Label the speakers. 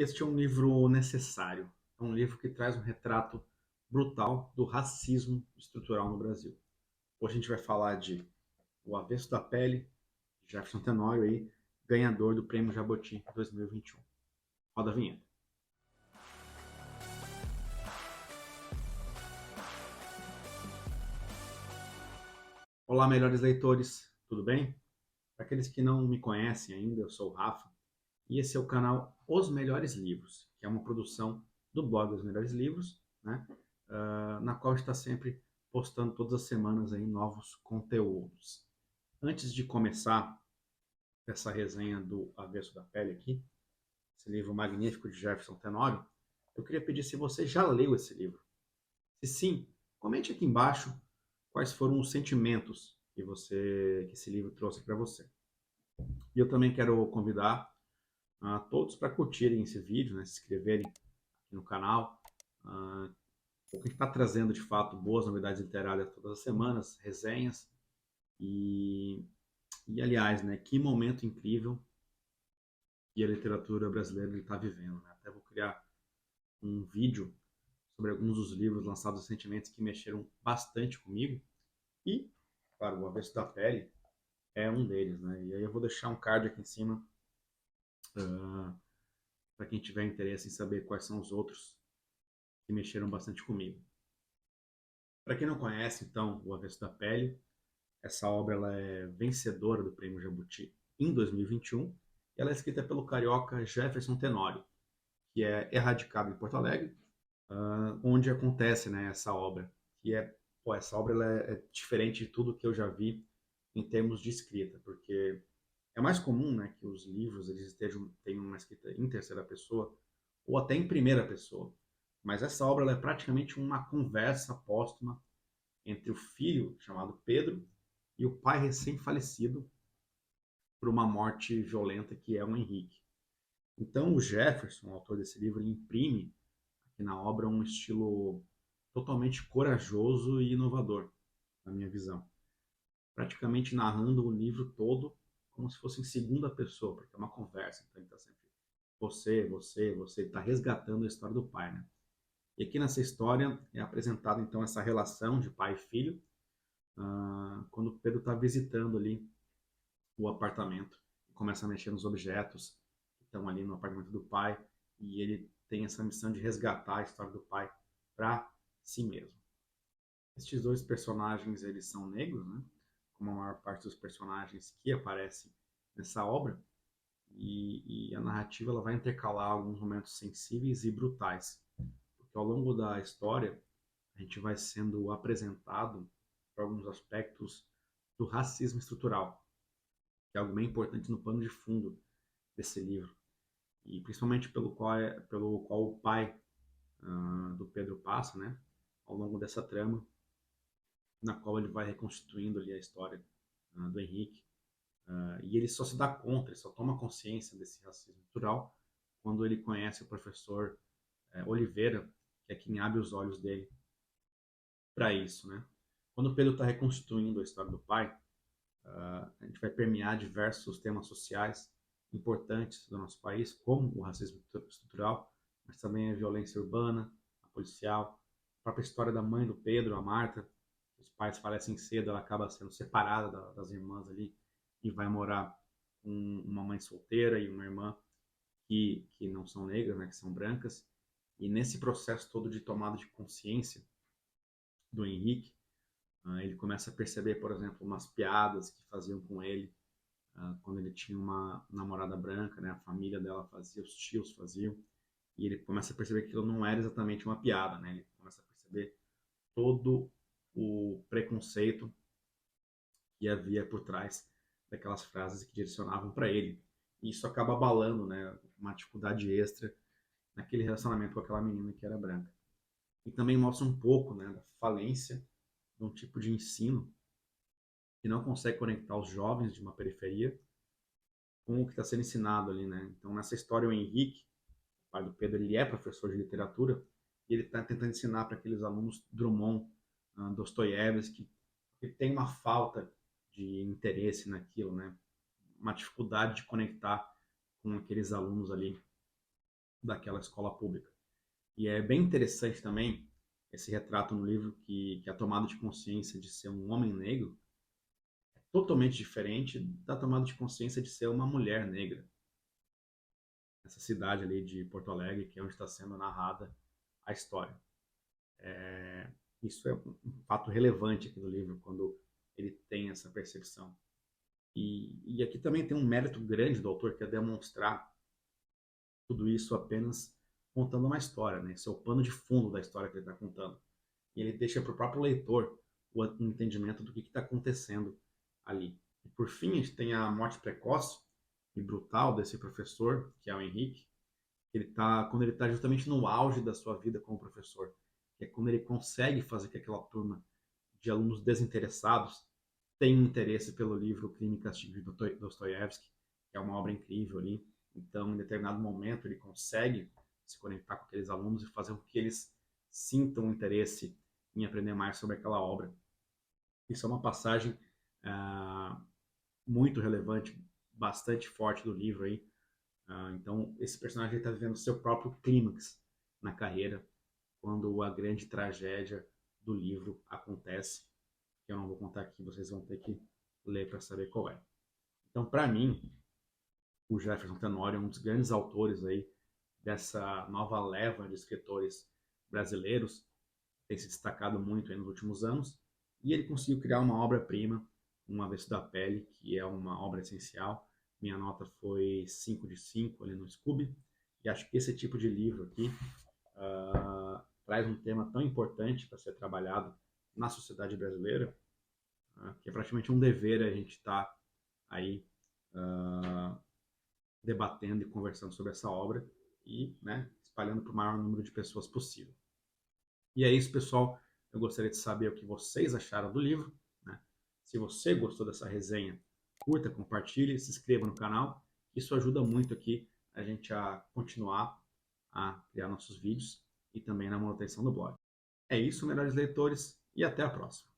Speaker 1: Este é um livro necessário. É um livro que traz um retrato brutal do racismo estrutural no Brasil. Hoje a gente vai falar de O Avesso da Pele, de Jefferson Tenório, aí, ganhador do Prêmio Jabuti 2021. Roda a vinheta. Olá, melhores leitores, tudo bem? Para aqueles que não me conhecem ainda, eu sou o Rafa e esse é o canal Os Melhores Livros, que é uma produção do blog Os Melhores Livros, né? Na qual está sempre postando todas as semanas aí novos conteúdos. Antes de começar essa resenha do Avesso da Pele aqui, esse livro magnífico de Jefferson Tenório, eu queria pedir se você já leu esse livro. Se sim, comente aqui embaixo quais foram os sentimentos que esse livro trouxe para você. E eu também quero convidar a todos para curtirem esse vídeo, né, se inscreverem aqui no canal, porque a gente está trazendo de fato boas novidades literárias todas as semanas, resenhas e aliás, né, que momento incrível que a literatura brasileira está vivendo. Né? Até vou criar um vídeo sobre alguns dos livros lançados recentemente que mexeram bastante comigo e, claro, O Avesso da Pele é um deles. Né? E aí eu vou deixar um card aqui em cima para quem tiver interesse em saber quais são os outros que mexeram bastante comigo. Para quem não conhece, então, O Avesso da Pele, essa obra ela é vencedora do Prêmio Jabuti em 2021 e ela é escrita pelo carioca Jefferson Tenório, que é erradicado em Porto Alegre, onde acontece, né, essa obra. Que é, pô, essa obra ela é diferente de tudo que eu já vi em termos de escrita, porque é mais comum, né, que os livros eles tenham uma escrita em terceira pessoa ou até em primeira pessoa. Mas essa obra ela é praticamente uma conversa póstuma entre o filho, chamado Pedro, e o pai recém-falecido por uma morte violenta que é o Henrique. Então o Jefferson, o autor desse livro, ele imprime aqui na obra um estilo totalmente corajoso e inovador, na minha visão. Praticamente narrando o livro todo como se fosse em segunda pessoa, porque é uma conversa, então ele está sempre você, está resgatando a história do pai, né? E aqui nessa história é apresentada então essa relação de pai e filho, quando o Pedro está visitando ali o apartamento, começa a mexer nos objetos que estão ali no apartamento do pai, e ele tem essa missão de resgatar a história do pai para si mesmo. Estes dois personagens, eles são negros, né? Como a maior parte dos personagens que aparecem nessa obra, e a narrativa ela vai intercalar alguns momentos sensíveis e brutais, porque ao longo da história a gente vai sendo apresentado para alguns aspectos do racismo estrutural, que é algo bem importante no pano de fundo desse livro, e principalmente pelo qual o pai do Pedro passa, né, ao longo dessa trama, na qual ele vai reconstituindo ali a história do Henrique, e ele só se dá conta, ele só toma consciência desse racismo estrutural quando ele conhece o professor Oliveira, que é quem abre os olhos dele para isso, né? Quando o Pedro está reconstituindo a história do pai, a gente vai permear diversos temas sociais importantes do nosso país, como o racismo estrutural, mas também a violência urbana, a policial, a própria história da mãe do Pedro, a Marta. Os pais falecem cedo, ela acaba sendo separada das irmãs ali e vai morar com uma mãe solteira e uma irmã que não são negras, né, que são brancas. E nesse processo todo de tomada de consciência do Henrique, ele começa a perceber, por exemplo, umas piadas que faziam com ele quando ele tinha uma namorada branca, né? A família dela fazia, os tios faziam, e ele começa a perceber que aquilo não era exatamente uma piada, né? Ele começa a perceber todo o preconceito que havia por trás daquelas frases que direcionavam para ele. E isso acaba abalando, né? Uma dificuldade extra naquele relacionamento com aquela menina que era branca. E também mostra um pouco, né, da falência de um tipo de ensino que não consegue conectar os jovens de uma periferia com o que está sendo ensinado ali, né? Então, nessa história, o Henrique, o pai do Pedro, ele é professor de literatura e ele está tentando ensinar para aqueles alunos Drummond, Dostoiévski, que tem uma falta de interesse naquilo, né? Uma dificuldade de conectar com aqueles alunos ali daquela escola pública. E é bem interessante também esse retrato no livro que a tomada de consciência de ser um homem negro é totalmente diferente da tomada de consciência de ser uma mulher negra. Essa cidade ali de Porto Alegre, que é onde está sendo narrada a história. Isso é um fato relevante aqui do livro, quando ele tem essa percepção. E aqui também tem um mérito grande do autor, que é demonstrar tudo isso apenas contando uma história, né? Esse é o pano de fundo da história que ele está contando. E ele deixa para o próprio leitor o entendimento do que está acontecendo ali. E por fim, a gente tem a morte precoce e brutal desse professor, que é o Henrique, quando ele está justamente no auge da sua vida como professor, que é quando ele consegue fazer que aquela turma de alunos desinteressados tenha interesse pelo livro Crime e Castigo de Dostoiévski, que é uma obra incrível ali. Então, em determinado momento, ele consegue se conectar com aqueles alunos e fazer com que eles sintam interesse em aprender mais sobre aquela obra. Isso é uma passagem muito relevante, bastante forte do livro aí. Então, esse personagem está vivendo seu próprio clímax na carreira, quando a grande tragédia do livro acontece, que eu não vou contar aqui, vocês vão ter que ler para saber qual é. Então, para mim, o Jefferson Tenório é um dos grandes autores aí dessa nova leva de escritores brasileiros, tem se destacado muito nos últimos anos, e ele conseguiu criar uma obra-prima, Um Avesso da Pele, que é uma obra essencial. Minha nota foi 5 de 5 ali no Scooby, e acho que esse tipo de livro aqui traz um tema tão importante para ser trabalhado na sociedade brasileira, que é praticamente um dever a gente estar aí debatendo e conversando sobre essa obra e, né, espalhando para o maior número de pessoas possível. E é isso, pessoal. Eu gostaria de saber o que vocês acharam do livro, né? Se você gostou dessa resenha, curta, compartilhe, se inscreva no canal. Isso ajuda muito aqui a gente a continuar a criar nossos vídeos e também na manutenção do blog. É isso, melhores leitores, e até a próxima.